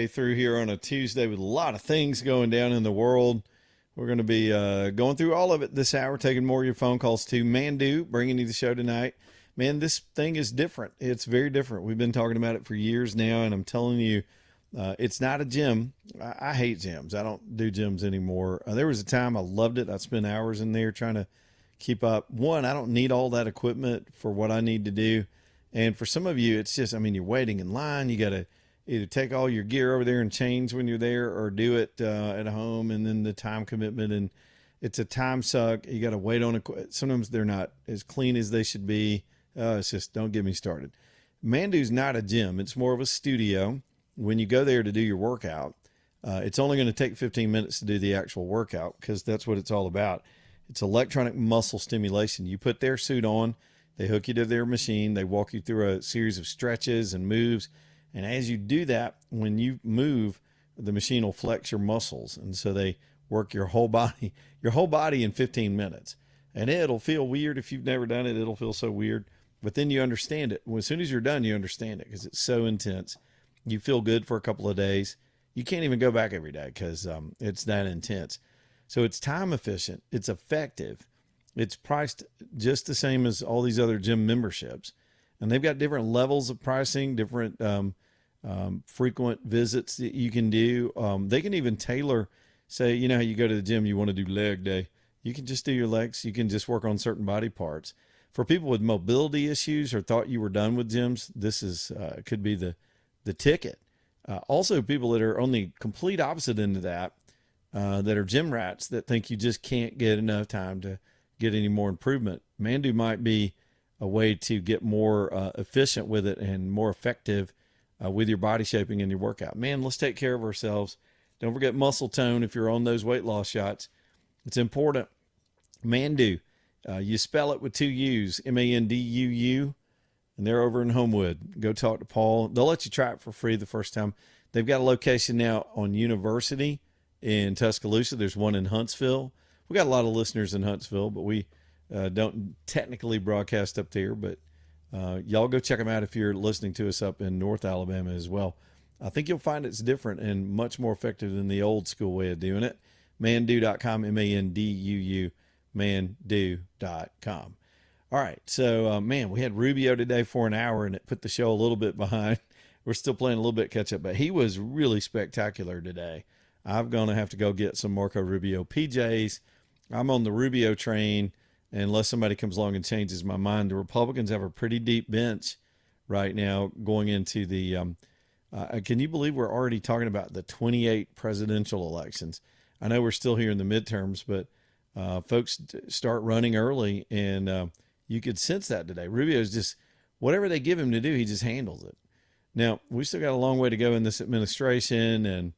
Through here on a Tuesday with a lot of things going down in the world. We're going to be going through all of it this hour, taking more of your phone calls too. Mandu bringing you the show tonight. Man, this thing is different. It's very different. We've been talking about it for years now, and I'm telling you, it's not a gym. I hate gyms. I don't do gyms anymore. There was a time I loved it. I spent hours in there trying to keep up. One, I don't need all that equipment for what I need to do. And for some of you, it's just, I mean, you're waiting in line. You got to either take all your gear over there and change when you're there or do it at home, and then the time commitment, and it's a time suck. You got to wait on it. Sometimes they're not as clean as they should be. It's just, don't get me started. Mandu's not a gym. It's more of a studio. When you go there to do your workout, it's only going to take 15 minutes to do the actual workout because that's what it's all about. It's electronic muscle stimulation. You put their suit on, they hook you to their machine, they walk you through a series of stretches and moves. And as you do that, when you move, the machine will flex your muscles. And so they work your whole body in 15 minutes. And it'll feel weird if you've never done it. It'll feel so weird. But then you understand it. As soon as you're done, you understand it because it's so intense. You feel good for a couple of days. You can't even go back every day because it's that intense. So it's time efficient. It's effective. It's priced just the same as all these other gym memberships. And they've got different levels of pricing, different frequent visits that you can do. They can even tailor, say, you know how you go to the gym, you want to do leg day. You can just do your legs. You can just work on certain body parts. For people with mobility issues or thought you were done with gyms, this is could be the ticket. Also, people that are on the complete opposite end of that, that are gym rats that think you just can't get enough time to get any more improvement. Mandu might be a way to get more efficient with it and more effective with your body shaping and your workout. Man, let's take care of ourselves. Don't forget muscle tone if you're on those weight loss shots. It's important. Mandu, you spell it with two U's, Manduu, and they're over in Homewood. Go talk to Paul. They'll let you try it for free the first time. They've got a location now on University in Tuscaloosa. There's one in Huntsville. We got a lot of listeners in Huntsville, but we don't technically broadcast up there, but y'all go check them out if you're listening to us up in North Alabama as well. I think you'll find it's different and much more effective than the old school way of doing it. Manduu.com, Manduu, Manduu.com. All right, so, man, we had Rubio today for an hour, and it put the show a little bit behind. We're still playing a little bit catch up, but he was really spectacular today. I'm going to have to go get some Marco Rubio PJs. I'm on the Rubio train. Unless somebody comes along and changes my mind. The Republicans have a pretty deep bench right now going into the can you believe we're already talking about the 28 presidential elections? I know we're still here in the midterms, but folks start running early, and you could sense that today. Rubio's just, whatever they give him to do, he just handles it. Now, we still got a long way to go in this administration, and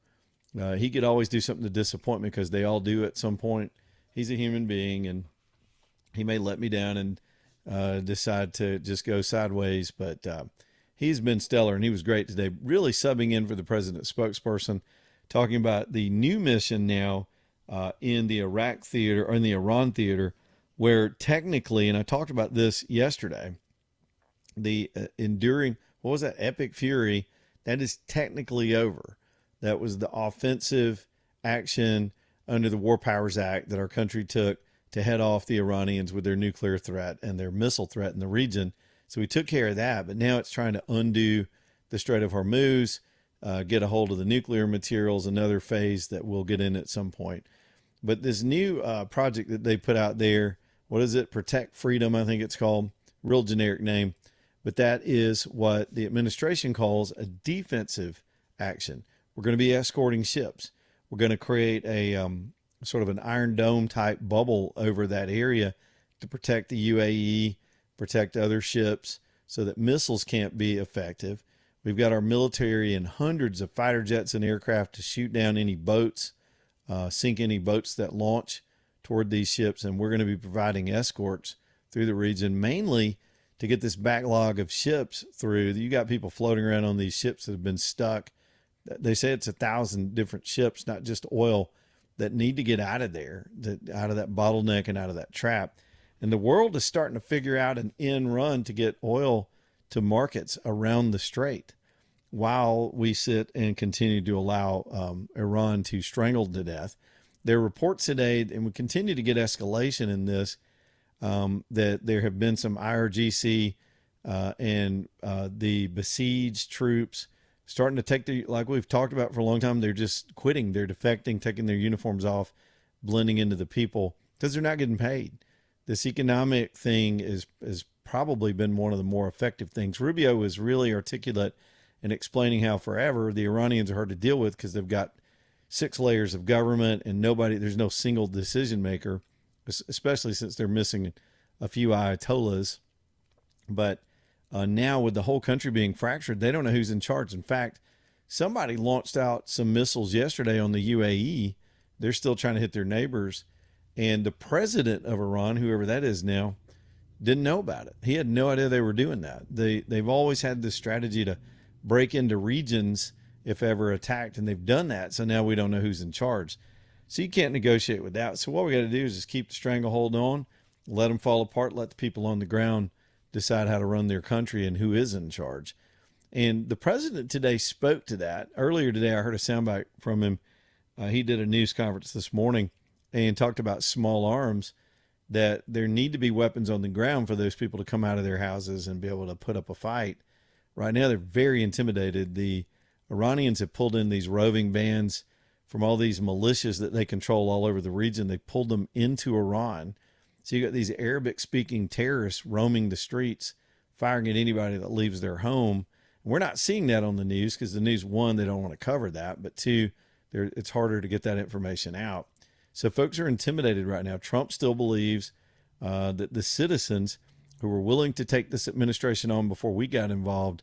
he could always do something to disappoint me because they all do at some point. He's a human being, and he may let me down and decide to just go sideways, but he's been stellar, and he was great today, really subbing in for the president's spokesperson, talking about the new mission now in the Iraq theater, or in the Iran theater, where technically, and I talked about this yesterday, the enduring, what was that, Epic Fury, that is technically over. That was the offensive action under the War Powers Act that our country took to head off the Iranians with their nuclear threat and their missile threat in the region. So we took care of that, but now it's trying to undo the Strait of Hormuz, get a hold of the nuclear materials, another phase that we'll get in at some point. But this new project that they put out there, what is it? Protect Freedom, I think it's called. Real generic name. But that is what the administration calls a defensive action. We're going to be escorting ships. We're going to create a sort of an Iron Dome type bubble over that area to protect the UAE, protect other ships so that missiles can't be effective. We've got our military and hundreds of fighter jets and aircraft to shoot down any boats, sink any boats that launch toward these ships. And we're going to be providing escorts through the region, mainly to get this backlog of ships through. You got people floating around on these ships that have been stuck. They say it's 1,000 different ships, not just oil, that need to get out of there, out of that bottleneck and out of that trap. And the world is starting to figure out an end run to get oil to markets around the strait. while we sit and continue to allow Iran to strangle to death. There are reports today, and we continue to get escalation in this, that there have been some IRGC and the besieged troops starting to take like we've talked about for a long time, they're just quitting. They're defecting, taking their uniforms off, blending into the people because they're not getting paid. This economic thing has probably been one of the more effective things. Rubio was really articulate in explaining how forever the Iranians are hard to deal with because they've got 6 layers of government and there's no single decision maker, especially since they're missing a few Ayatollahs. But now with the whole country being fractured, they don't know who's in charge. In fact, somebody launched out some missiles yesterday on the UAE. They're still trying to hit their neighbors. And the president of Iran, whoever that is now, didn't know about it. He had no idea they were doing that. They've always had this strategy to break into regions if ever attacked, and they've done that. So now we don't know who's in charge. So you can't negotiate with that. So what we got to do is just keep the stranglehold on, let them fall apart, let the people on the ground decide how to run their country and who is in charge. And the president today spoke to that. Earlier today, I heard a soundbite from him. He did a news conference this morning and talked about small arms, that there need to be weapons on the ground for those people to come out of their houses and be able to put up a fight. Right now, they're very intimidated. The Iranians have pulled in these roving bands from all these militias that they control all over the region. They pulled them into Iran. So you got these Arabic-speaking terrorists roaming the streets, firing at anybody that leaves their home. We're not seeing that on the news because the news, one, they don't want to cover that, but two, it's harder to get that information out. So folks are intimidated right now. Trump still believes that the citizens who were willing to take this administration on before we got involved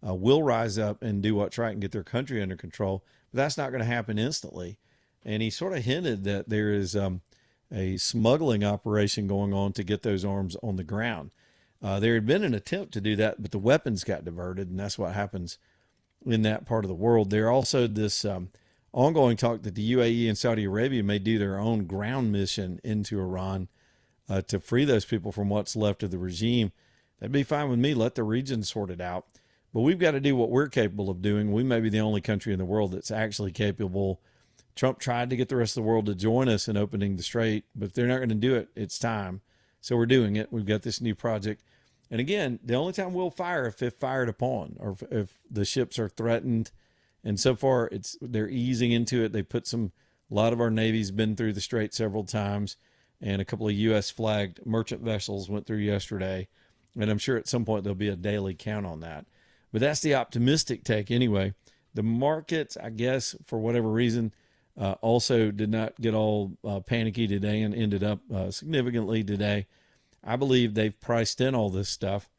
will rise up and do what's right and get their country under control. But that's not going to happen instantly. And he sort of hinted that there is a smuggling operation going on to get those arms on the ground. There had been an attempt to do that, but the weapons got diverted, and that's what happens in that part of the world. There also this ongoing talk that the UAE and Saudi Arabia may do their own ground mission into Iran to free those people from what's left of the regime. That'd be fine with me. Let the region sort it out. But we've got to do what we're capable of doing. We may be the only country in the world that's actually capable. Trump tried to get the rest of the world to join us in opening the strait, but if they're not going to do it, it's time. So we're doing it. We've got this new project. And again, the only time we'll fire if fired upon, or if the ships are threatened. And so far, they're easing into it. A lot of our Navy's been through the strait several times, and a couple of U.S. flagged merchant vessels went through yesterday. And I'm sure at some point there'll be a daily count on that. But that's the optimistic take anyway. The markets, I guess, for whatever reason, also did not get all panicky today and ended up significantly today. I believe they've priced in all this stuff.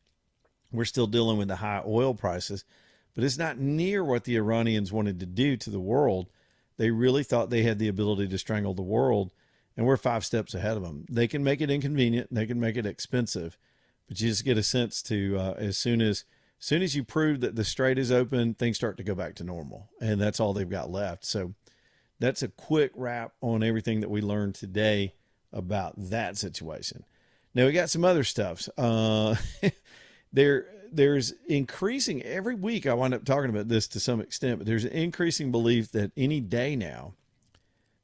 We're still dealing with the high oil prices, but it's not near what the Iranians wanted to do to the world. They really thought they had the ability to strangle the world, and we're 5 steps ahead of them. They can make it inconvenient. They can make it expensive, but you just get a sense to as soon as you prove that the strait is open, things start to go back to normal, and that's all they've got left. So that's a quick wrap on everything that we learned today about that situation. Now we got some other stuff. There's increasing every week. I wind up talking about this to some extent, but there's an increasing belief that any day now,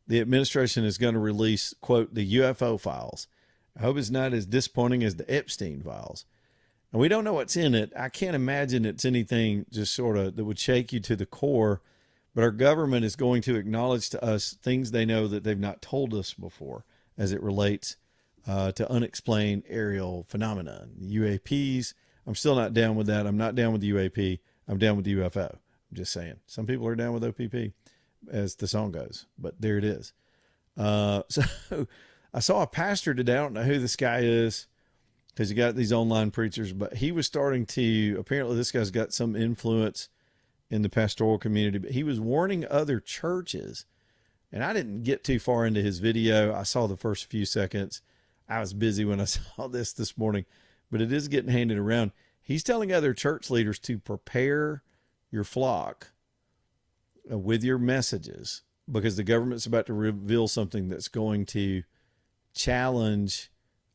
the administration is going to release, quote, the UFO files. I hope it's not as disappointing as the Epstein files. And we don't know what's in it. I can't imagine it's anything just sort of that would shake you to the core. But our government is going to acknowledge to us things they know that they've not told us before as it relates to unexplained aerial phenomena. UAPs, I'm still not down with that. I'm not down with the UAP. I'm down with the UFO. I'm just saying. Some people are down with OPP, as the song goes. But there it is. So I saw a pastor today. I don't know who this guy is because you got these online preachers. But he was starting to, apparently this guy's got some influence in the pastoral community. But he was warning other churches. And I didn't get too far into his video. I saw the first few seconds. I was busy when I saw this morning, but it is getting handed around. He's telling other church leaders to prepare your flock with your messages because the government's about to reveal something that's going to challenge.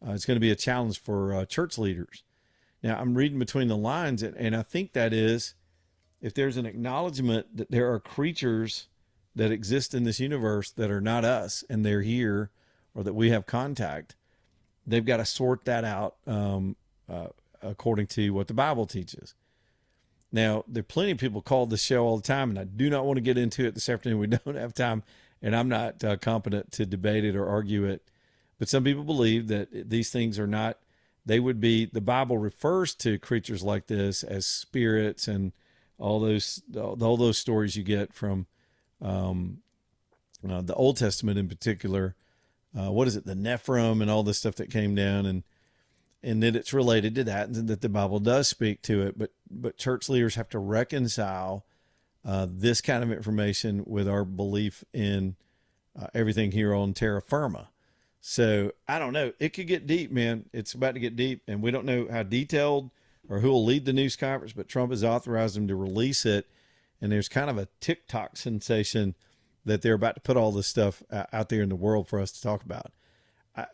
It's going to be a challenge for church leaders. Now, I'm reading between the lines, and I think that is if there's an acknowledgement that there are creatures that exist in this universe that are not us and they're here or that we have contact, they've got to sort that out according to what the Bible teaches. Now, there are plenty of people call the show all the time, and I do not want to get into it this afternoon. We don't have time, and I'm not competent to debate it or argue it. But some people believe that these things are not, they would be, the Bible refers to creatures like this as spirits and all those stories you get from the Old Testament in particular. What is it? The Nephilim and all this stuff that came down, and that it's related to that, and that the Bible does speak to it. But church leaders have to reconcile this kind of information with our belief in everything here on terra firma. So I don't know. It could get deep, man. It's about to get deep, and we don't know how detailed or who will lead the news conference, but Trump has authorized them to release it. And there's kind of a TikTok sensation that they're about to put all this stuff out there in the world for us to talk about.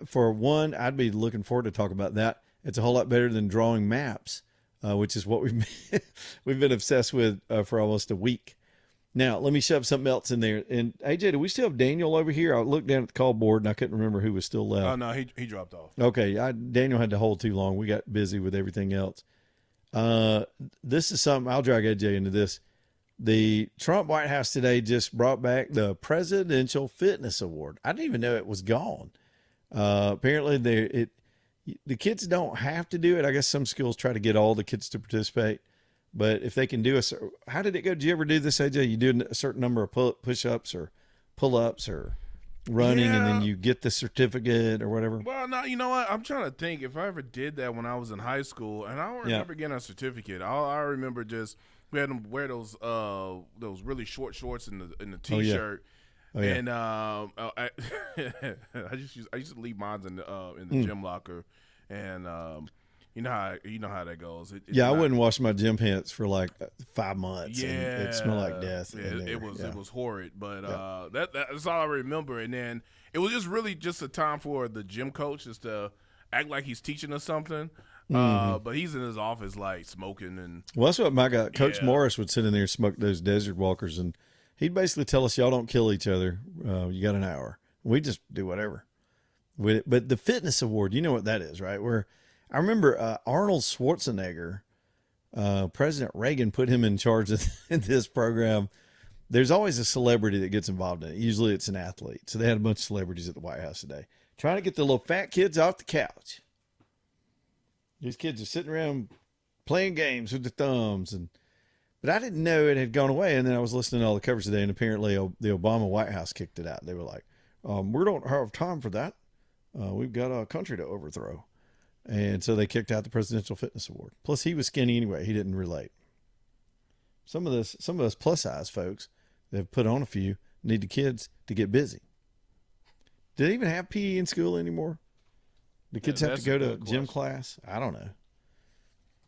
For one, I'd be looking forward to talk about that. It's a whole lot better than drawing maps, which is what we've been obsessed with for almost a week. Now, let me shove something else in there. And AJ, do we still have Daniel over here? I looked down at the call board and I couldn't remember who was still left. Oh, no, he dropped off. Okay, Daniel had to hold too long. We got busy with everything else. This is something, I'll drag AJ into this. The Trump White House today just brought back the Presidential Fitness Award. I didn't even know it was gone. Apparently the kids don't have to do it. I guess some schools try to get all the kids to participate, but if they can do how did it go? Did you ever do this, AJ? You do a certain number of push-ups or pull-ups or running, and then you get the certificate or whatever. Well, no, you know what? I'm trying to think if I ever did that when I was in high school, and I don't remember getting a certificate. I remember just we had them wear those really short shorts in the t-shirt. Oh, yeah. And I used to leave mine in the gym locker, and you know how that goes. I wouldn't wash my gym pants for like 5 months. Yeah, and it smelled like death. Yeah, it was horrid, but that's all I remember. And then it was just a time for the gym coach just to act like he's teaching us something. But he's in his office like smoking and. Well, that's what my guy, Coach Morris, would sit in there and smoke those Desert Walkers, and he'd basically tell us, y'all don't kill each other. You got an hour. We just do whatever. But the fitness award, you know what that is, right? Where I remember Arnold Schwarzenegger, President Reagan put him in charge of this program. There's always a celebrity that gets involved in it. Usually it's an athlete. So they had a bunch of celebrities at the White House today trying to get the little fat kids off the couch. These kids are sitting around playing games with their thumbs, but I didn't know it had gone away. And then I was listening to all the coverage today, and apparently the Obama White House kicked it out. They were like, we don't have time for that. We've got a country to overthrow. And so they kicked out the Presidential Fitness Award. Plus, he was skinny anyway. He didn't relate. Some of us plus size folks that have put on a few need the kids to get busy. Do they even have PE in school anymore? The kids have to go to gym class? I don't know.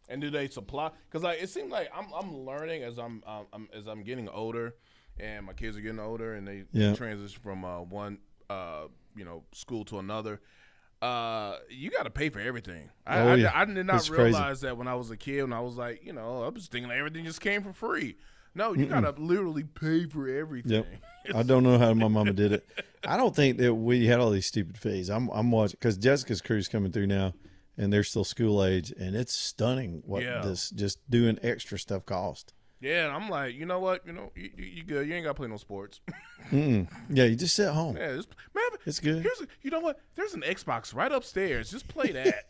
And do they supply? Because it seems like I'm learning as I'm getting older, and my kids are getting older, and they transition from one school to another. You got to pay for everything. I did not realize that when I was a kid, and I was like, I was thinking everything just came for free. No, you got to literally pay for everything. Yep. I don't know how my mama did it. I don't think that we had all these stupid fees. I'm watching because Jessica's crew's coming through now, and they're still school age, and it's stunning what this just doing extra stuff cost. Yeah, and I'm like, you know what? You good. You ain't got to play no sports. Yeah, you just sit home. Yeah, it's good. You know what? There's an Xbox right upstairs. Just play that.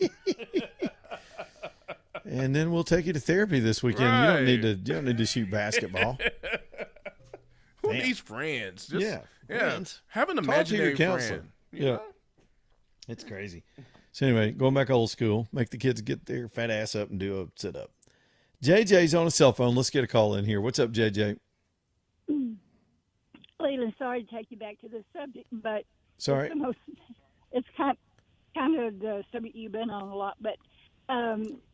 And then we'll take you to therapy this weekend. Right. You don't need to shoot basketball. Who needs friends? Just, friends. Have an imaginary friend. Yeah, it's crazy. So anyway, going back old school, make the kids get their fat ass up and do a sit up. JJ's on a cell phone. Let's get a call in here. What's up, JJ? Leland, sorry to take you back to this subject, but sorry, it's kind of the subject you've been on a lot. But it's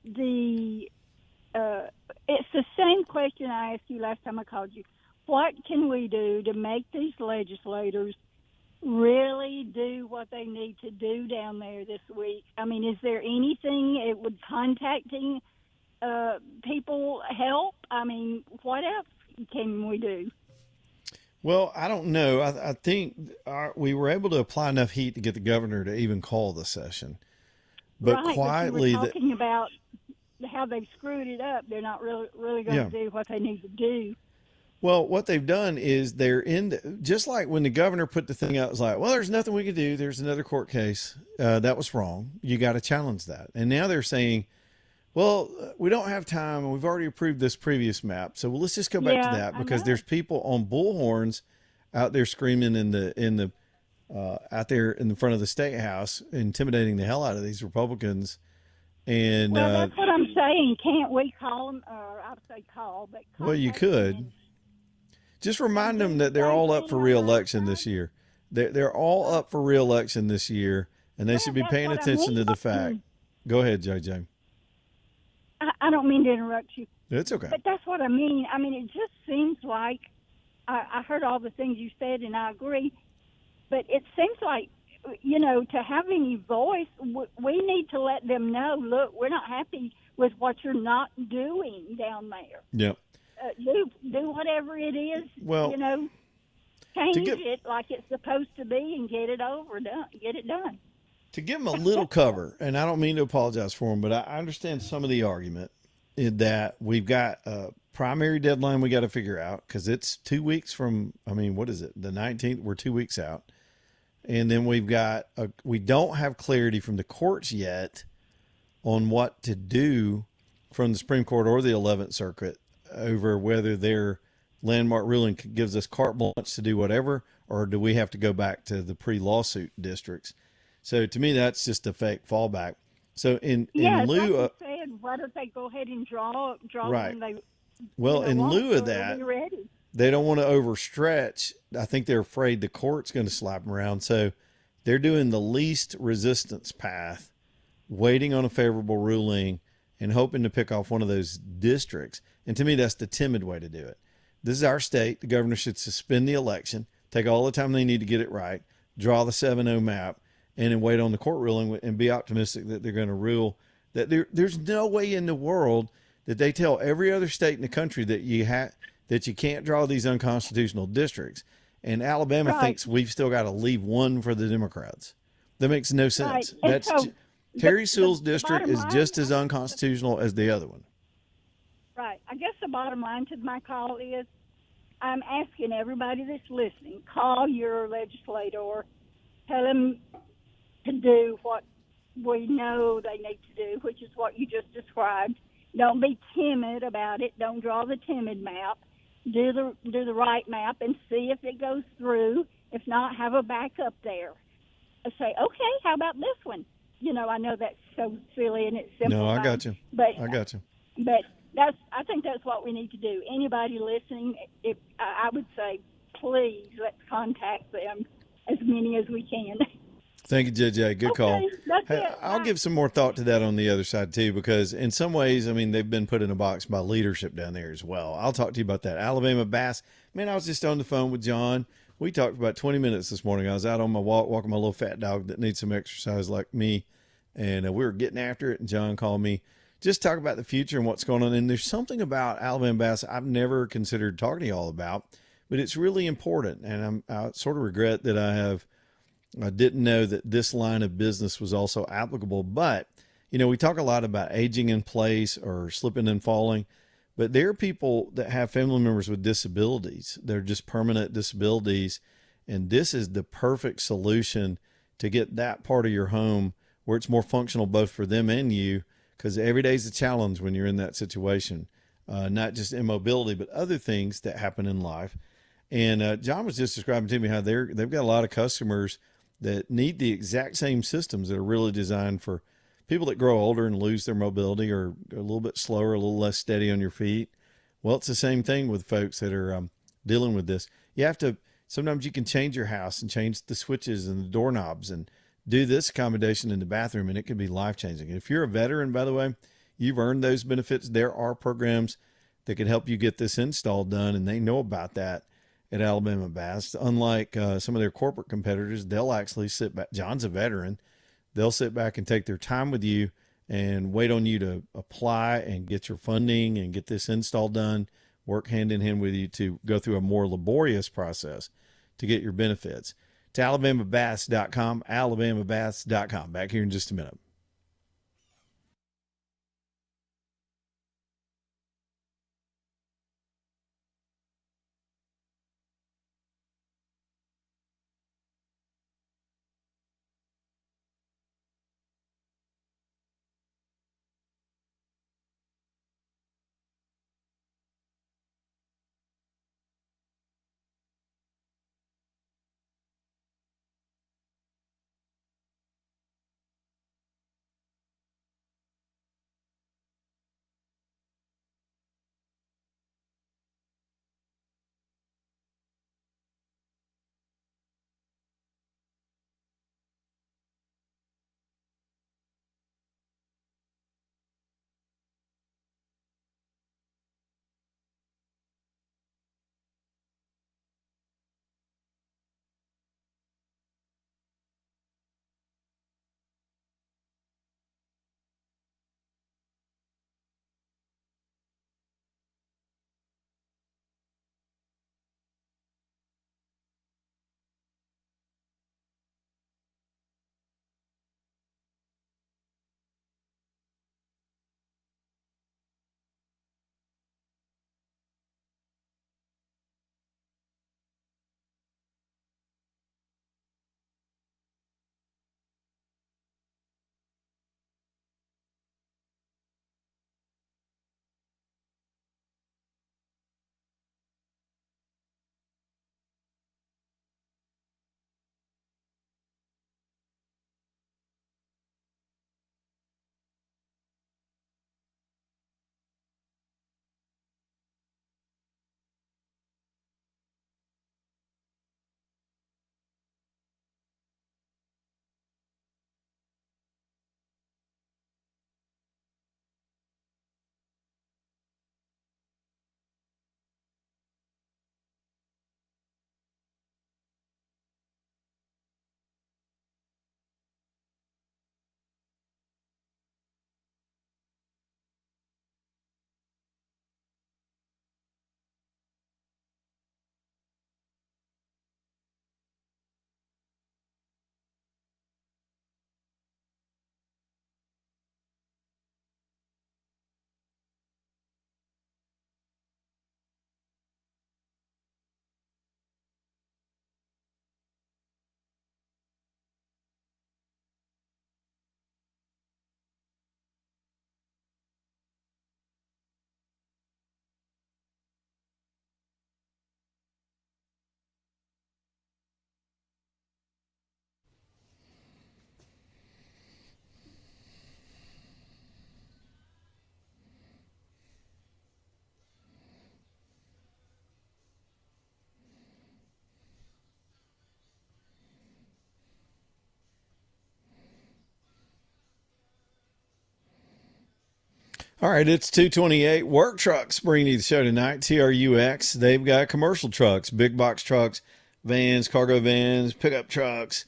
the same question I asked you last time I called you. What can we do to make these legislators really do what they need to do down there this week? I mean, is there anything? Contacting people help? I mean, what else can we do? Well, I don't know. I think we were able to apply enough heat to get the governor to even call the session. But right, quietly, but you were talking about how they've screwed it up. They're not really going to do what they need to do. Well, what they've done is just like when the governor put the thing out, it was like, well, there's nothing we can do. There's another court case. That was wrong. You got to challenge that. And now they're saying, well, we don't have time, and we've already approved this previous map. So let's just go back to that, because there's people on bullhorns out there screaming out there in the front of the state house, intimidating the hell out of these Republicans. And that's what I'm saying. Can't we call them? Or I'd say call, but well, you could just remind them that they're all up for re-election this year. They're all up for re-election this year, and they should be paying attention to the fact. Go ahead, JJ. I don't mean to interrupt you. It's okay. But that's what I mean. I mean, it just seems like I heard all the things you said, and I agree. But it seems like, to have any voice, we need to let them know, look, we're not happy with what you're not doing down there. Yep. Do whatever it is, well, change it like it's supposed to be and get it done. To give them a little cover, and I don't mean to apologize for them, but I understand some of the argument in that we've got a primary deadline we got to figure out, because it's 2 weeks from, what is it? The 19th, we're 2 weeks out. And then we don't have clarity from the courts yet on what to do from the Supreme Court or the 11th Circuit over whether their landmark ruling gives us carte blanche to do whatever, or do we have to go back to the pre-lawsuit districts. So to me, that's just a fake fallback. So in lieu of, why don't they go ahead and draw right. When they, in lieu of that, they don't want to overstretch. I think they're afraid the court's going to slap them around. So they're doing the least resistance path, waiting on a favorable ruling and hoping to pick off one of those districts. And to me, that's the timid way to do it. This is our state. The governor should suspend the election, take all the time they need to get it right, draw the 7-0 map, and then wait on the court ruling and be optimistic that they're going to rule. That there's no way in the world that they tell every other state in the country that you can't draw these unconstitutional districts. And Alabama thinks we've still got to leave one for the Democrats. That makes no sense. Right. Terry Sewell's district is just as unconstitutional as the other one. Right. I guess the bottom line to my call is I'm asking everybody that's listening, call your legislator, tell them to do what we know they need to do, which is what you just described. Don't be timid about it. Don't draw the timid map. Do the right map and see if it goes through. If not, have a backup there. Say, okay, how about this one? I know that's so silly and it's simple. No, I got you. I got you. But I think that's what we need to do. Anybody listening, I would say, please let's contact them, as many as we can. Thank you, JJ. Good call. That's it. I'll give some more thought to that on the other side too, because in some ways, they've been put in a box by leadership down there as well. I'll talk to you about that. Alabama bass. Man, I was just on the phone with John. We talked about 20 minutes this morning. I was out on my walk, walking my little fat dog that needs some exercise like me. And we were getting after it. And John called me just talk about the future and what's going on. And there's something about Alabama bass I've never considered talking to you all about, but it's really important. And I sort of regret that I didn't know that this line of business was also applicable. But, we talk a lot about aging in place or slipping and falling, but there are people that have family members with disabilities. They're just permanent disabilities. And this is the perfect solution to get that part of your home where it's more functional both for them and you, because every day is a challenge when you're in that situation, not just immobility, but other things that happen in life. And John was just describing to me how they've got a lot of customers that need the exact same systems that are really designed for people that grow older and lose their mobility or are a little bit slower, a little less steady on your feet. Well, it's the same thing with folks that are dealing with this. Sometimes you can change your house and change the switches and the doorknobs and do this accommodation in the bathroom, and it can be life-changing. If you're a veteran, by the way, you've earned those benefits. There are programs that can help you get this install done, and they know about that at Alabama Bass. Unlike some of their corporate competitors, they'll actually sit back. John's a veteran. They'll sit back and take their time with you and wait on you to apply and get your funding and get this install done, work hand in hand with you to go through a more laborious process to get your benefits. To alabamabass.com, alabamabass.com. Back here in just a minute. All right, it's 228. Work Trucks bringing you the show tonight. TRUX. They've got commercial trucks, big box trucks, vans, cargo vans, pickup trucks,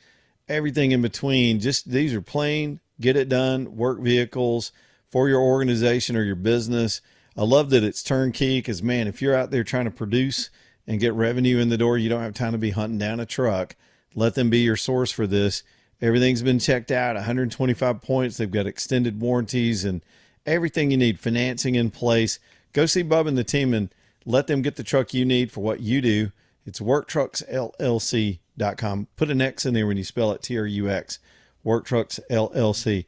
everything in between. Just these are plain, get it done work vehicles for your organization or your business. I love that it's turnkey because, man, if you're out there trying to produce and get revenue in the door, you don't have time to be hunting down a truck. Let them be your source for this. Everything's been checked out, 125 points. They've got extended warranties and everything you need, financing in place. Go see Bub and the team and let them get the truck you need for what you do. It's worktrucksllc.com. Put an X in there when you spell it, TRUX, Work Trucks LLC.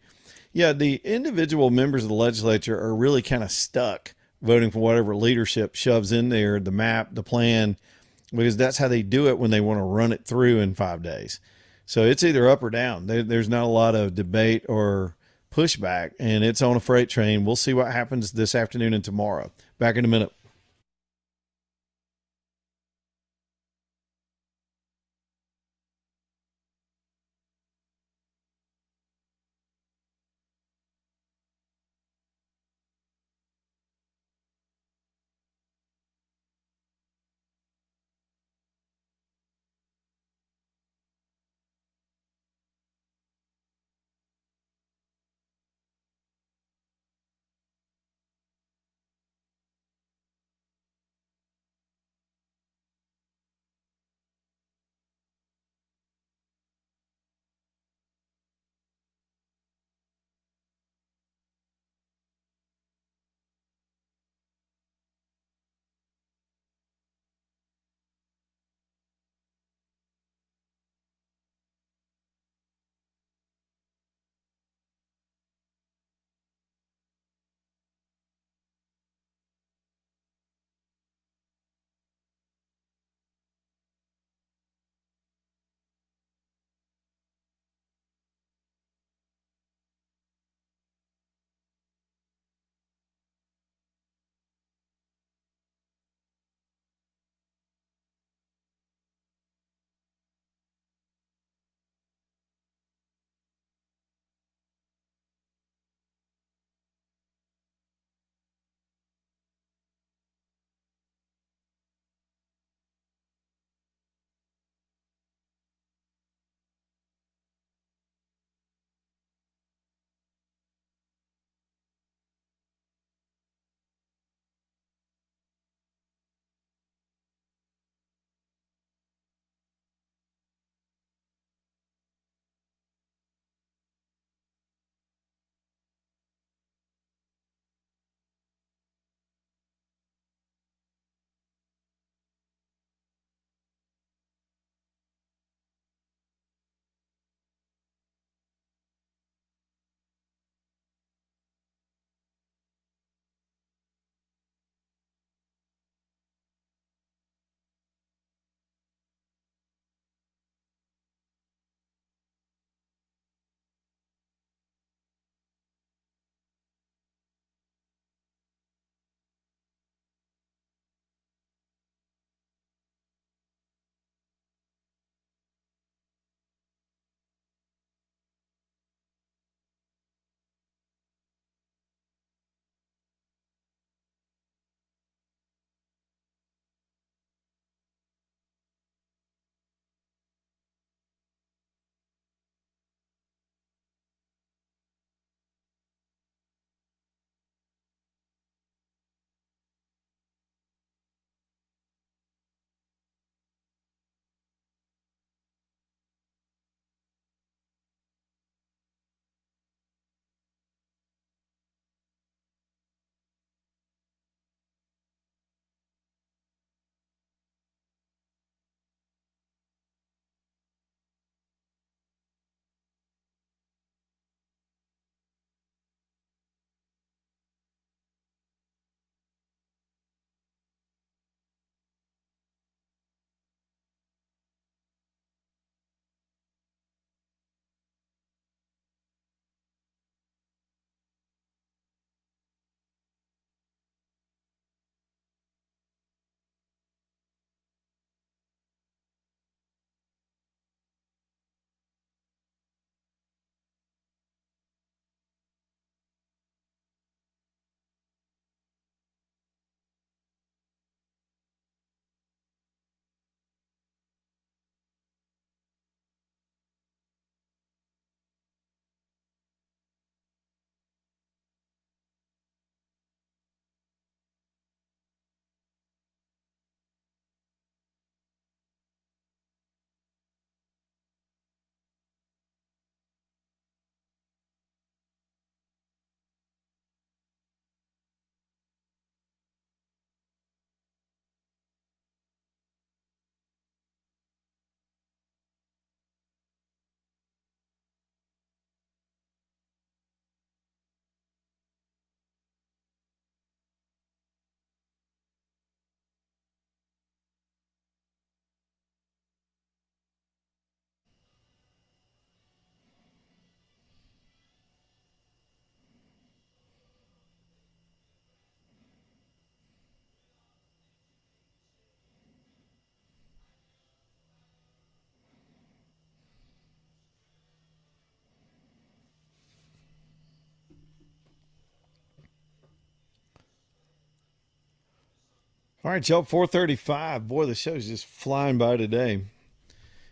Yeah, the individual members of the legislature are really kind of stuck voting for whatever leadership shoves in there, the map, the plan, because that's how they do it when they want to run it through in 5 days. So it's either up or down. There's not a lot of debate or pushback, and it's on a freight train. We'll see what happens this afternoon and tomorrow. Back in a minute. All right, y'all, 4:35. Boy, the show's just flying by today.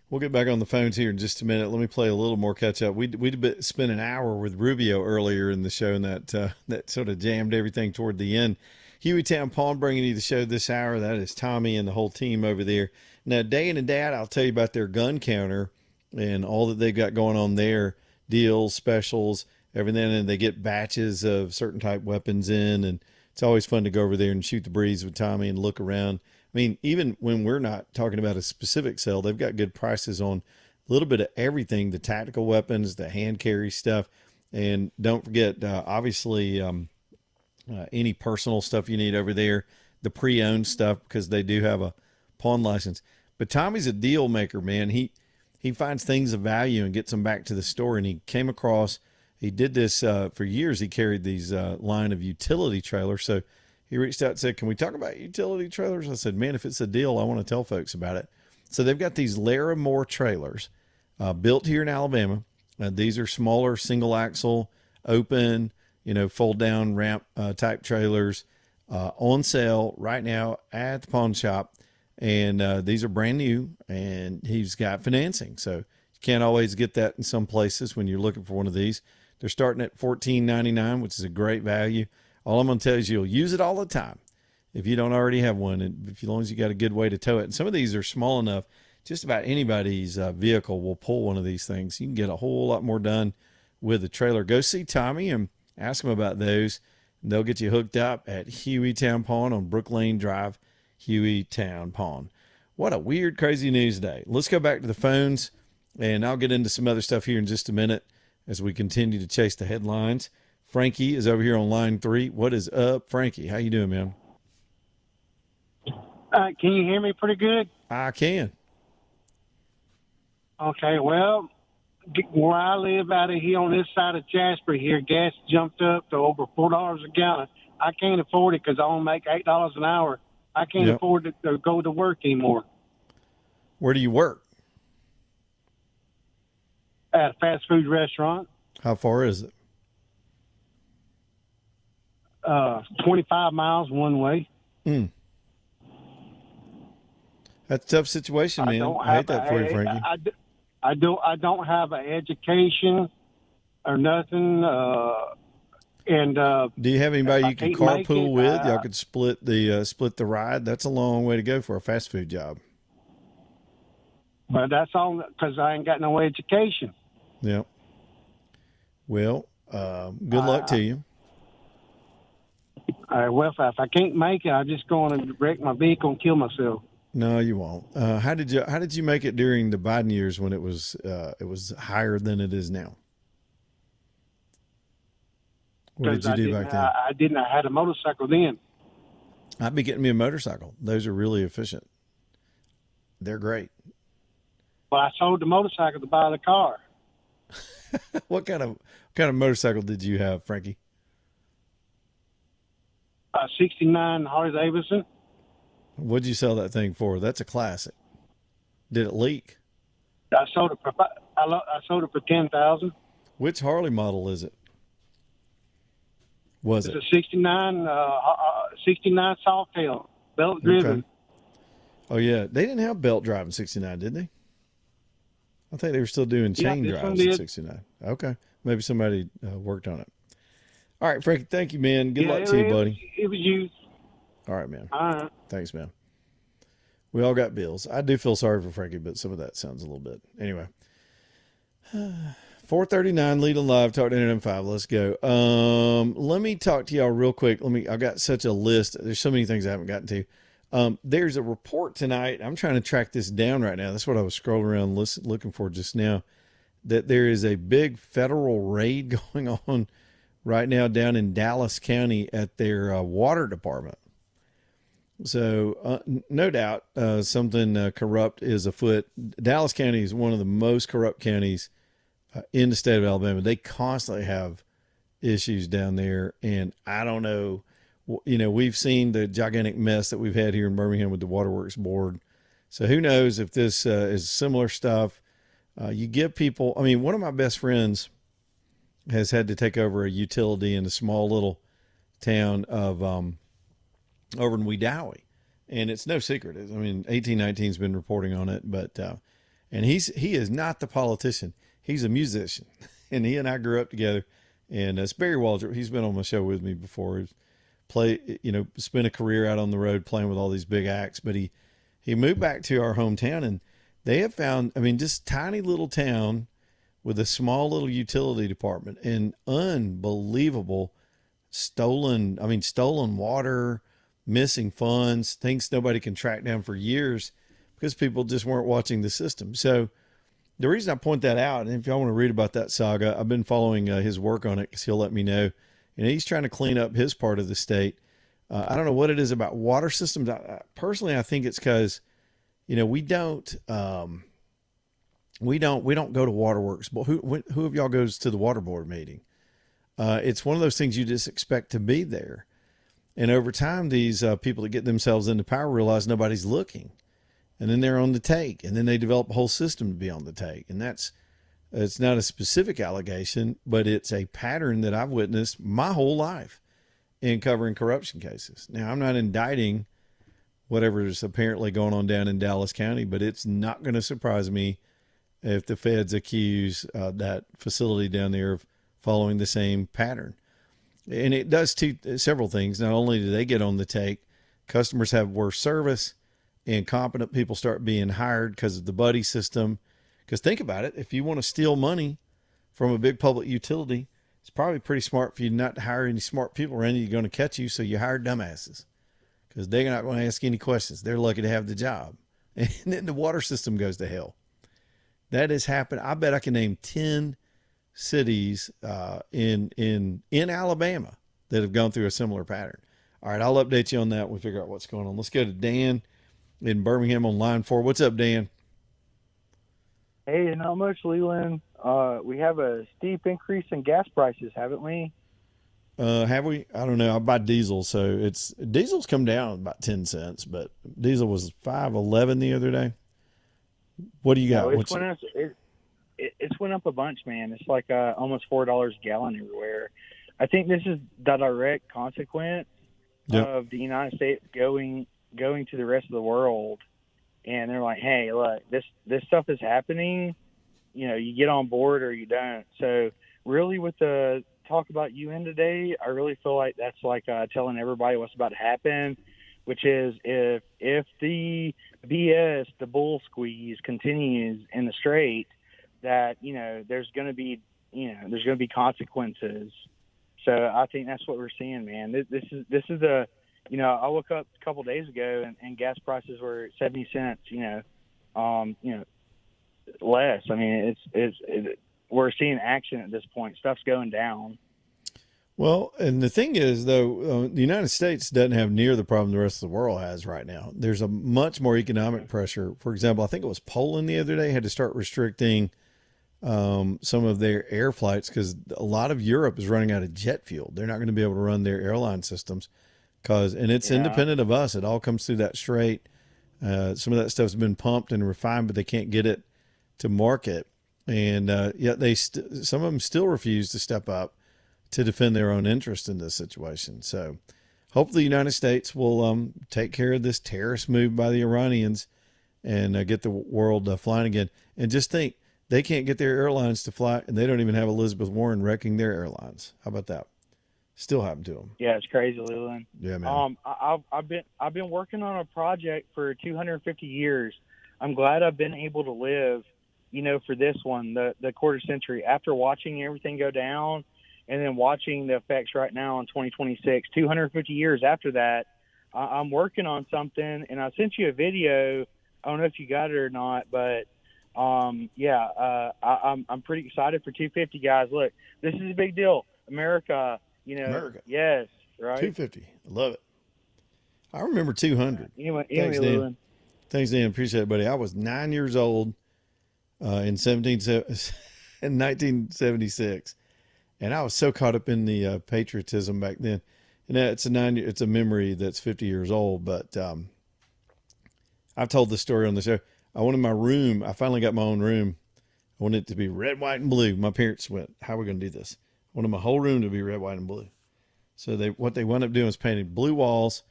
We'll get back on the phones here in just a minute. Let me play a little more catch up. We spent an hour with Rubio earlier in the show, and that sort of jammed everything toward the end. Hueytown Pawn bringing you the show this hour. That is Tommy and the whole team over there. Now, day in and day out, I'll tell you about their gun counter and all that they've got going on there. Deals, specials, everything. And they get batches of certain type weapons in. And it's always fun to go over there and shoot the breeze with Tommy and look around. I mean, even when we're not talking about a specific sale, they've got good prices on a little bit of everything, the tactical weapons, the hand carry stuff. And don't forget, obviously, any personal stuff you need over there, the pre-owned stuff, because they do have a pawn license. But Tommy's a deal maker, man. He finds things of value and gets them back to the store. And he came across, he did this for years. He carried these line of utility trailers. So he reached out and said, can we talk about utility trailers? I said, man, if it's a deal, I want to tell folks about it. So they've got these Larimore trailers built here in Alabama. These are smaller, single axle, open, fold down ramp type trailers on sale right now at the pawn shop. And these are brand new, and he's got financing. So you can't always get that in some places when you're looking for one of these. They're starting at $14.99, which is a great value. All I'm going to tell you is you'll use it all the time if you don't already have one, and as long as you got a good way to tow it. And some of these are small enough, just about anybody's vehicle will pull one of these things. You can get a whole lot more done with the trailer. Go see Tommy and ask him about those. And they'll get you hooked up at Hueytown Pawn on Brook Lane Drive, Hueytown Pawn. What a weird, crazy news day. Let's go back to the phones, and I'll get into some other stuff here in just a minute as we continue to chase the headlines. Frankie is over here on line 3. What is up, Frankie? How you doing, man? Can you hear me pretty good? I can. Okay, well, where I live out of here on this side of Jasper here, gas jumped up to over $4 a gallon. I can't afford it because I only make $8 an hour. I can't afford to go to work anymore. Where do you work? At a fast food restaurant. How far is it? 25 miles one way. That's a tough situation, man. I hate that for you, Frankie. I don't have an education or nothing. Do you have anybody you can carpool with? Y'all could split the ride. That's a long way to go for a fast food job. But that's all because I ain't got no education. Yeah. Well, good luck to you. All right. Well, if I can't make it, I'm just going to wreck my vehicle and kill myself. No, you won't. How did you make it during the Biden years when it was higher than it is now? What did you do back then? I had a motorcycle then. I'd be getting me a motorcycle. Those are really efficient. They're great. Well, I sold the motorcycle to buy the car. What kind of motorcycle did you have, Frankie? 69 Harley Davidson. What'd you sell that thing for? That's a classic. Did it leak? I sold it for $10,000. Which Harley model is it? It's a 69 Softail, belt driven. Okay. Oh yeah, they didn't have belt drive in 69, did they? I think they were still doing chain drives in 69. Okay, maybe somebody worked on it. All right, Frankie, thank you, man. Good luck to you, buddy. It was used. All right, man. All right. Thanks, man. We all got bills. I do feel sorry for Frankie, but some of that sounds a little bit. Anyway. 439 leading live, talk to Internet 5. Let's go. Let me talk to y'all real quick. I've got such a list. There's so many things I haven't gotten to. There's a report tonight. I'm trying to track this down right now. That's what I was scrolling around looking for just now, that there is a big federal raid going on right now down in Dallas County at their water department. So no doubt something corrupt is afoot. Dallas County is one of the most corrupt counties in the state of Alabama. They constantly have issues down there. And I don't know, we've seen the gigantic mess that we've had here in Birmingham with the Waterworks Board. So who knows if this is similar stuff. You give people, one of my best friends has had to take over a utility in a small little town of over in Wedowee. and it's no secret. I mean, 1819's been reporting on it, but and he is not the politician. He's a musician, and he and I grew up together. And it's Barry Waldrop. He's been on my show with me before. Spent a career out on the road playing with all these big acts. But he moved back to our hometown, and they have found, I mean, just tiny little town with a small little utility department and unbelievable stolen water, missing funds, things nobody can track down for years because people just weren't watching the system. So the reason I point that out, and if y'all want to read about that saga, I've been following his work on it because he'll let me know. And he's trying to clean up his part of the state. I don't know what it is about water systems. Personally, I think it's because, we don't go to waterworks. But who of y'all goes to the water board meeting? It's one of those things you just expect to be there. And over time, these people that get themselves into power realize nobody's looking. And then they're on the take, and then they develop a whole system to be on the take. And it's not a specific allegation, but it's a pattern that I've witnessed my whole life in covering corruption cases. Now, I'm not indicting whatever is apparently going on down in Dallas County, but it's not going to surprise me if the feds accuse that facility down there of following the same pattern. And it does several things. Not only do they get on the take, customers have worse service, incompetent people start being hired because of the buddy system. Because think about it, if you want to steal money from a big public utility, it's probably pretty smart for you not to hire any smart people around you. You're going to catch you, so you hire dumbasses because they're not going to ask any questions. They're lucky to have the job. And then the water system goes to hell. That has happened. I bet I can name 10 cities in Alabama that have gone through a similar pattern. All right, I'll update you on that when we figure out what's going on. Let's go to Dan in Birmingham on line 4. What's up, Dan? Hey, not much, Leland. We have a steep increase in gas prices, haven't we? Have we? I don't know. I buy diesel, so diesel's come down about 10 cents, but diesel was $5.11 the other day. What do you got? No, it's went up a bunch, man. It's like almost $4 a gallon everywhere. I think this is the direct consequence of the United States going to the rest of the world, and they're like, hey, look, this stuff is happening. You get on board or you don't. So really with the talk about UN today, I really feel like that's like telling everybody what's about to happen, which is if the BS, the bull squeeze continues in the strait, that, there's going to be consequences. So I think that's what we're seeing, man. This is the, I woke up a couple of days ago and gas prices were 70 cents, less. I mean, we're seeing action at this point. Stuff's going down. Well, and the thing is, though, the United States doesn't have near the problem the rest of the world has right now. There's a much more economic pressure. For example, I think it was Poland the other day had to start restricting some of their air flights because a lot of Europe is running out of jet fuel. They're not going to be able to run their airline systems and it's independent of us. It all comes through that strait. Some of that stuff's been pumped and refined, but they can't get it to market. And yet some of them still refuse to step up to defend their own interest in this situation. So hopefully the United States will take care of this terrorist move by the Iranians and get the world flying again. And just think, they can't get their airlines to fly, and they don't even have Elizabeth Warren wrecking their airlines. How about that? Still happened to them. Yeah, it's crazy, Leland. Yeah, man. I've been working on a project for 250 years. I'm glad I've been able to live, for this one, the quarter century. After watching everything go down, and then watching the effects right now in 2026, 250 years after that, I'm working on something, and I sent you a video. I don't know if you got it or not, but I'm pretty excited for 250, guys. Look, this is a big deal. America, America. Yes, right. 250. I love it. I remember 200. Anyway, Thanks, Dan. Thanks, Dan. Appreciate it, buddy. I was 9 years old in 1976, and I was so caught up in the patriotism back then. And it's a memory that's 50 years old, but I've told this story on the show. I wanted my room. I finally got my own room. I wanted it to be red, white, and blue. My parents went, how are we going to do this? I wanted my whole room to be red, white, and blue. So what they wound up doing was painting blue walls,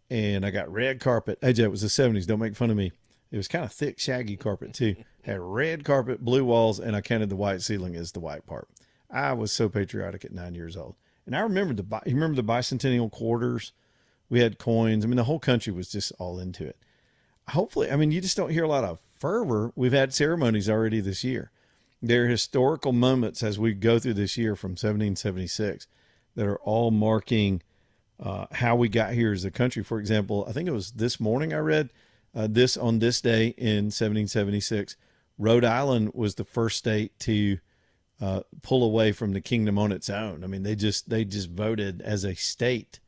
and I got red carpet. AJ, it was the 70s. Don't make fun of me. It was kind of thick, shaggy carpet too. Had red carpet, blue walls, and I counted the white ceiling as the white part. I was so patriotic at 9 years old. And I remember you remember the bicentennial quarters? We had coins. I mean, the whole country was just all into it. Hopefully, I mean, you just don't hear a lot of fervor. We've had ceremonies already this year. There are historical moments as we go through this year from 1776 that are all marking how we got here as a country. For example, I think it was this morning I read this on this day in 1776, Rhode Island was the first state to pull away from the kingdom on its own. I mean, they just voted as a state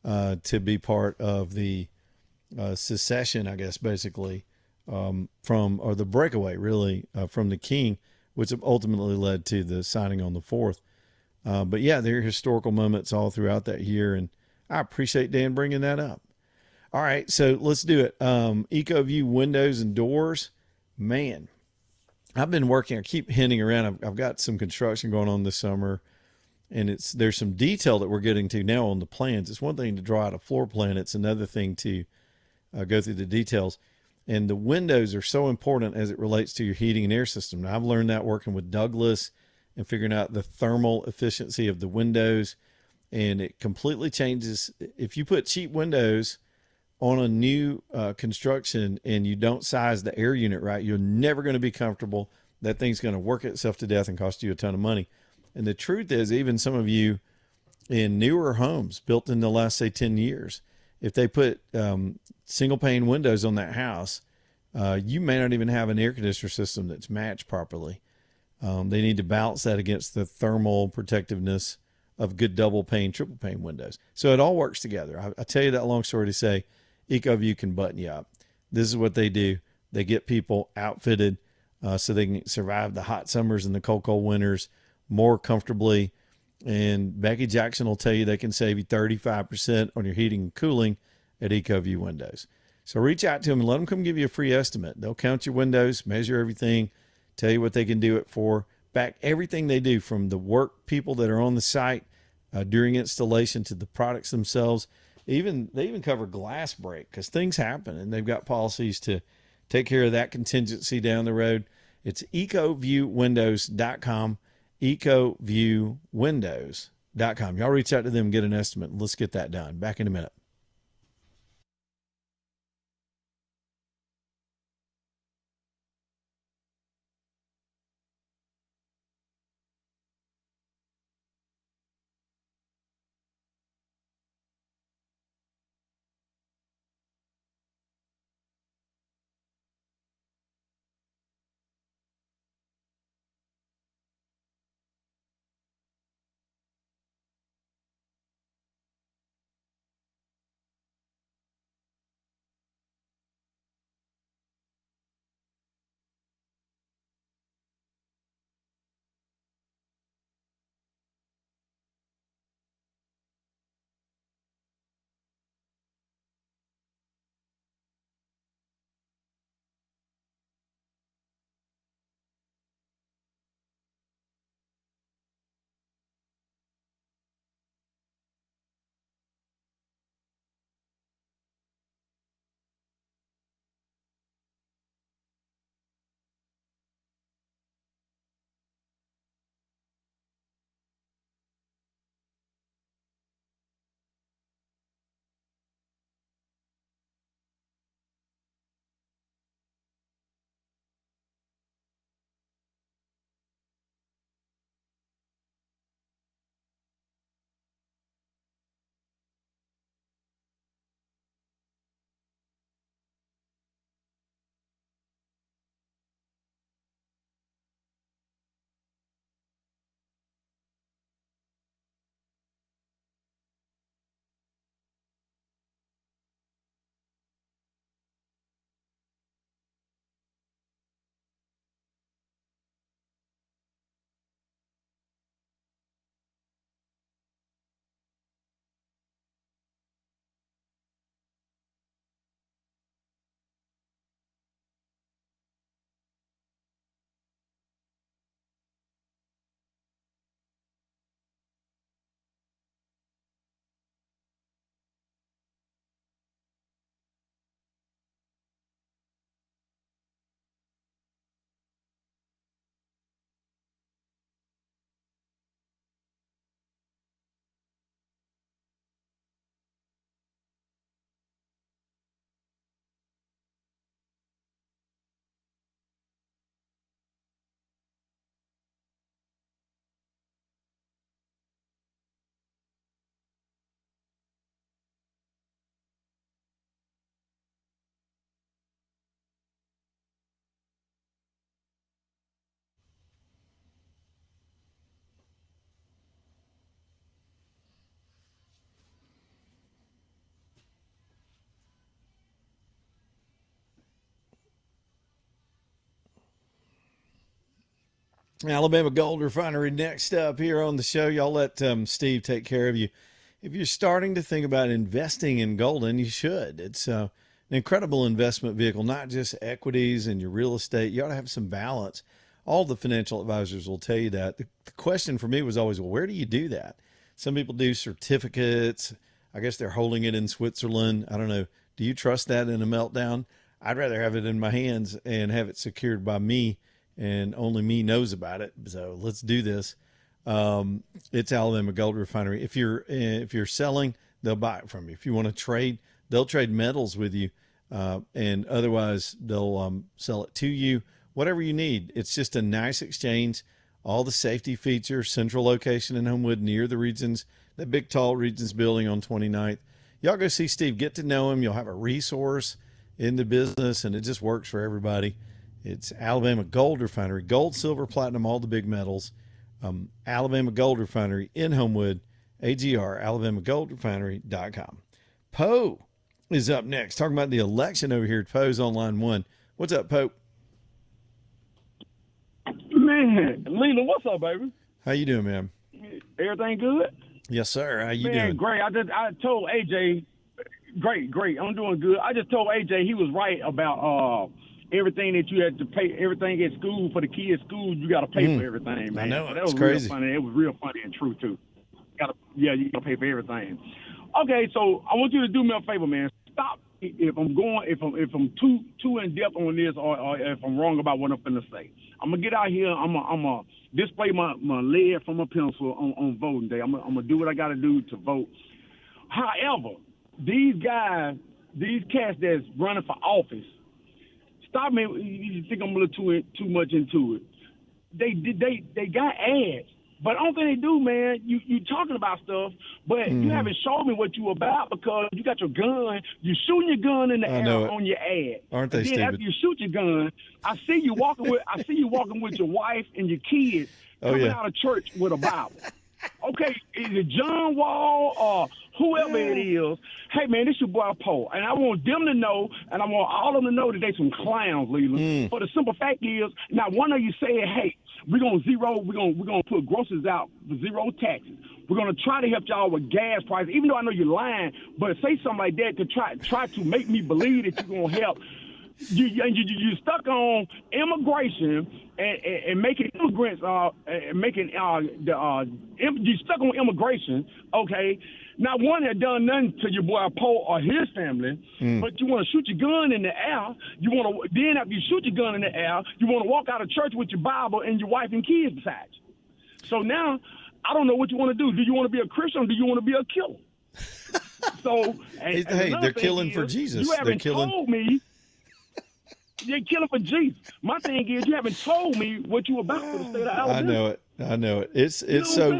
to be part of the secession, I guess, basically or the breakaway really from the king, which ultimately led to the signing on the 4th. But yeah, there are historical moments all throughout that year, and I appreciate Dan bringing that up. All right, so let's do it. EcoView windows and doors. Man, I've been working. I keep hinting around. I've got some construction going on this summer, and there's some detail that we're getting to now on the plans. It's one thing to draw out a floor plan. It's another thing to go through the details. And the windows are so important as it relates to your heating and air system. Now, I've learned that working with Douglas and figuring out the thermal efficiency of the windows, and it completely changes. If you put cheap windows on a new construction and you don't size the air unit right, you're never going to be comfortable. That thing's going to work itself to death and cost you a ton of money. And the truth is, even some of you in newer homes built in the last, say, 10 years, if they put single pane windows on that house, you may not even have an air conditioner system that's matched properly. They need to balance that against the thermal protectiveness of good double pane, triple pane windows. So it all works together. I tell you that long story to say, EcoView can button you up. This is what they do. They get people outfitted so they can survive the hot summers and the cold winters more comfortably. And Becky Jackson will tell you they can save you 35% on your heating and cooling at EcoView Windows. So reach out to them and let them come give you a free estimate. They'll count your windows, measure everything, tell you what they can do it for, back everything they do from the work people that are on the site during installation to the products themselves. They even cover glass break because things happen, and they've got policies to take care of that contingency down the road. It's ecoviewwindows.com, ecoviewwindows.com. Y'all reach out to them and get an estimate. Let's get that done. Back in a minute. Alabama Gold Refinery next up here on the show. Y'all let Steve take care of you. If you're starting to think about investing in gold, and you should, it's an incredible investment vehicle, not just equities and your real estate. You ought to have some balance. All the financial advisors will tell you that. The question for me was always, well, where do you do that? Some people do certificates. I guess they're holding it in Switzerland. I don't know. Do you trust that in a meltdown? I'd rather have it in my hands and have it secured by me, and only me knows about it. So let's do this. It's Alabama Gold Refinery. If you're selling, they'll buy it from you. If you want to trade, they'll trade metals with you, and otherwise they'll sell it to you. Whatever you need. It's just a nice exchange. All the safety features, central location in Homewood, near the Regions, the big tall Regions building on 29th. Y'all go see Steve, get to know him. You'll have a resource in the business, and it just works for everybody. It's Alabama Gold Refinery, gold, silver, platinum, all the big metals. Alabama Gold Refinery in Homewood, AGR, alabamagoldrefinery.com. Poe is up next, talking about the election over here. Poe's on line one. What's up, Poe? Man, Leland, what's up, baby? How you doing, man? Everything good? Yes, sir. How you Man, doing? great. I told AJ, great. I'm doing good. I just told AJ he was right about everything that you had to pay, everything at school for the kids' school. You got to pay for everything, man. I know, that it's was crazy. Real funny. It was real funny and true too. You got to pay for everything. Okay, so I want you to do me a favor, man. Stop if I'm too in depth on this, or if I'm wrong about what I'm finna say. I'm gonna get out here. I'm gonna display my lead from a pencil on voting day. I'm gonna do what I gotta do to vote. However, these guys, these cats that's running for office, stop me. You think I'm a little too much into it? They got ads. But the only thing they do, man, you talking about stuff, but you haven't shown me what you about, because you got your gun, you shooting your gun in the air on your ad. Aren't they and then stupid? after you shoot your gun, I see you walking with your wife and your kids coming out of church with a Bible. Okay, is it John Wall or whoever it is? Hey, man, this your boy Poe, and I want them to know, and I want all of them to know that they some clowns, Leland. For the simple fact is, now one of you said, hey, we're gonna put groceries out for zero taxes. We're gonna try to help y'all with gas prices, even though I know you're lying. But say something like that to try to make me believe that you're gonna help. You're stuck on immigration and making immigrants you're stuck on immigration. Okay, not one had done nothing to your boy Poe or his family, but you want to shoot your gun in the air. Then after you shoot your gun in the air, you want to walk out of church with your Bible and your wife and kids beside you. So now I don't know what you want to do. Do you want to be a Christian, or do you want to be a killer? So hey, they're killing for Jesus. You haven't told me. You're killing for Jesus. My thing is, you haven't told me what you about for the state of Alabama. I know it. It's so.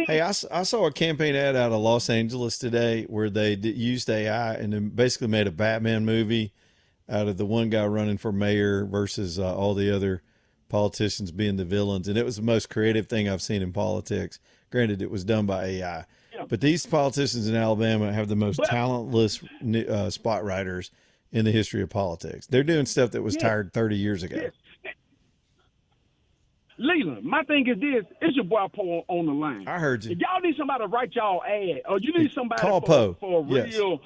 Hey, I saw a campaign ad out of Los Angeles today where they used AI and then basically made a Batman movie out of the one guy running for mayor versus all the other politicians being the villains, and it was the most creative thing I've seen in politics. Granted, it was done by AI, but these politicians in Alabama have the most talentless spot writers in the history of politics. They're doing stuff that was tired 30 years ago. Yes. Leland, my thing is this. It's your boy Poe on the line. I heard you. If y'all need somebody to write y'all ad, or you need somebody for a real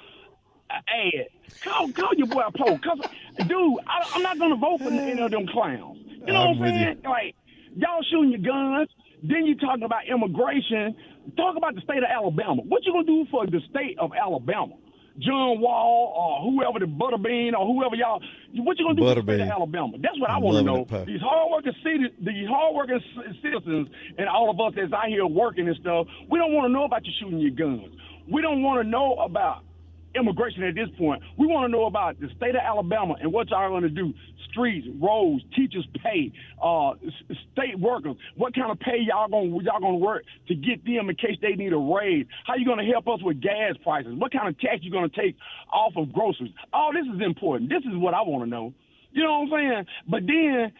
ad, call your boy Poe. Because, dude, I'm not going to vote for any of them clowns. You know what I'm saying? Like, y'all shooting your guns, then you talking about immigration. Talk about the state of Alabama. What you going to do for the state of Alabama? John Wall or whoever, the Butterbean or whoever y'all, what you gonna do for the state of Alabama? That's what I want to know. These hardworking citizens and all of us that's out here working and stuff, we don't want to know about you shooting your guns. We don't want to know about immigration at this point. We want to know about the state of Alabama and what y'all going to do. Streets, roads, teachers' pay, state workers. What kind of pay y'all gonna work to get them in case they need a raise? How you gonna help us with gas prices? What kind of tax you gonna take off of groceries? All this is important. This is what I want to know. You know what I'm saying? But then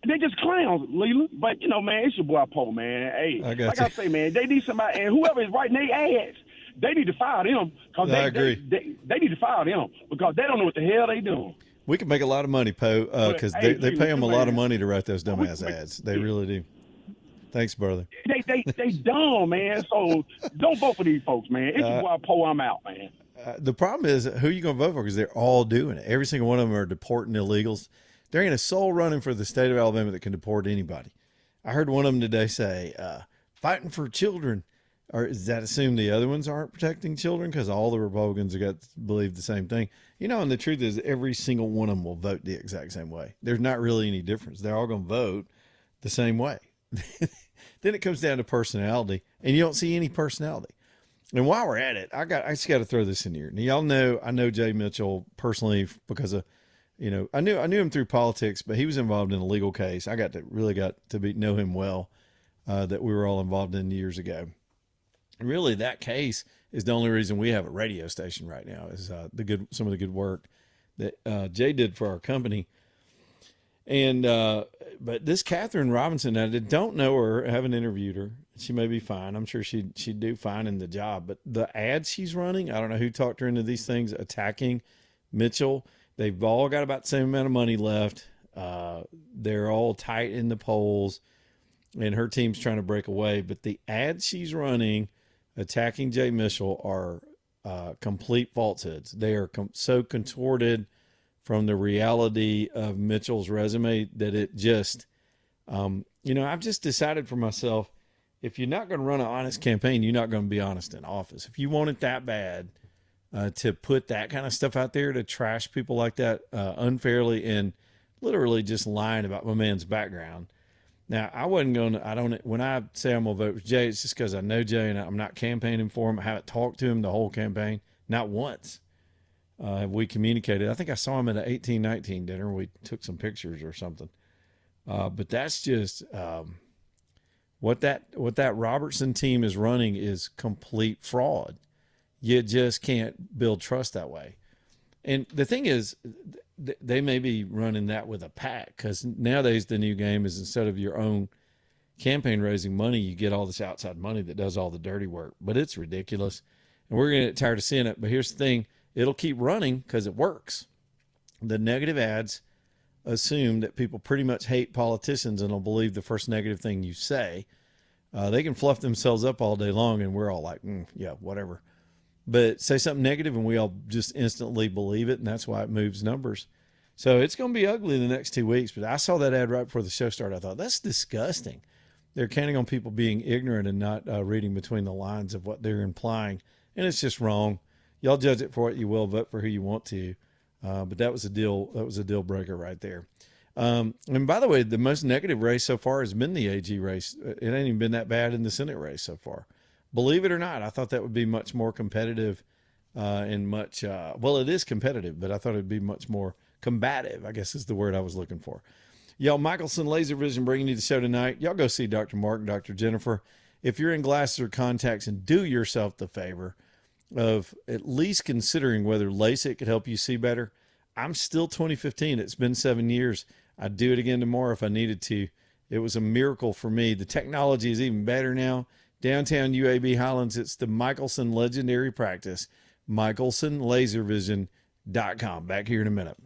they just clowns, Leland. But you know, man, it's your boy Poe, man. Hey, I say, man, they need somebody, and whoever is writing their ads, they need to fire them. Cause I agree. They need to fire them because they don't know what the hell they doing. We can make a lot of money, Poe, because they pay them a lot of money to write those dumbass ads. They really do. Thanks, brother. They dumb, man. So don't vote for these folks, man. It's just why Poe, I'm out, man. The problem is, who are you going to vote for? Because they're all doing it. Every single one of them are deporting illegals. There ain't a soul running for the state of Alabama that can deport anybody. I heard one of them today say, fighting for children. Or does that assume the other ones aren't protecting children? Because all the Republicans have got to believe the same thing. You know, and the truth is every single one of them will vote the exact same way. There's not really any difference. They're all going to vote the same way. Then it comes down to personality, and you don't see any personality. And while we're at it, I just got to throw this in here. Now, y'all know, I know Jay Mitchell personally because of, you know, I knew him through politics, but he was involved in a legal case. I got to know him well, that we were all involved in years ago. And really, that case is the only reason we have a radio station right now. Is some of the good work that Jay did for our company. And but this Catherine Robinson, I don't know her, haven't interviewed her. She may be fine. I'm sure she'd do fine in the job. But the ads she's running, I don't know who talked her into these things, attacking Mitchell. They've all got about the same amount of money left. They're all tight in the polls, and her team's trying to break away. But the ads she's running attacking Jay Mitchell are complete falsehoods. They are so contorted from the reality of Mitchell's resume that it just, I've just decided for myself, if you're not going to run an honest campaign, you're not going to be honest in office. If you want it that bad to put that kind of stuff out there, to trash people like that unfairly and literally just lying about my man's background. Now, when I say I'm going to vote for Jay, it's just because I know Jay and I'm not campaigning for him. I haven't talked to him the whole campaign, not once. Have we communicated? I think I saw him at an 1819 dinner. We took some pictures or something. But that's just what that Robertson team is running is complete fraud. You just can't build trust that way. And the thing is, they may be running that with a PAC, because nowadays the new game is instead of your own campaign raising money, you get all this outside money that does all the dirty work. But it's ridiculous. And we're going to get tired of seeing it. But here's the thing. It'll keep running because it works. The negative ads assume that people pretty much hate politicians and will believe the first negative thing you say. They can fluff themselves up all day long, and we're all like, yeah, whatever. But say something negative, and we all just instantly believe it, and that's why it moves numbers. So it's going to be ugly the next 2 weeks. But I saw that ad right before the show started. I thought, that's disgusting. They're counting on people being ignorant and not reading between the lines of what they're implying, and it's just wrong. Y'all judge it for what you will, vote for who you want to. But that was a deal. That was a deal breaker right there. And by the way, the most negative race so far has been the AG race. It ain't even been that bad in the Senate race so far. Believe it or not, I thought that would be much more competitive and much, well, it is competitive, but I thought it'd be much more combative, I guess is the word I was looking for. Y'all, Michelson Laser Vision bringing you the show tonight. Y'all go see Dr. Mark and Dr. Jennifer. If you're in glasses or contacts, and do yourself the favor of at least considering whether LASIK could help you see better. I'm still 2015. It's been 7 years. I'd do it again tomorrow if I needed to. It was a miracle for me. The technology is even better now. Downtown UAB Highlands, it's the Michelson Legendary Practice, MichelsonLaserVision.com. Back here in a minute.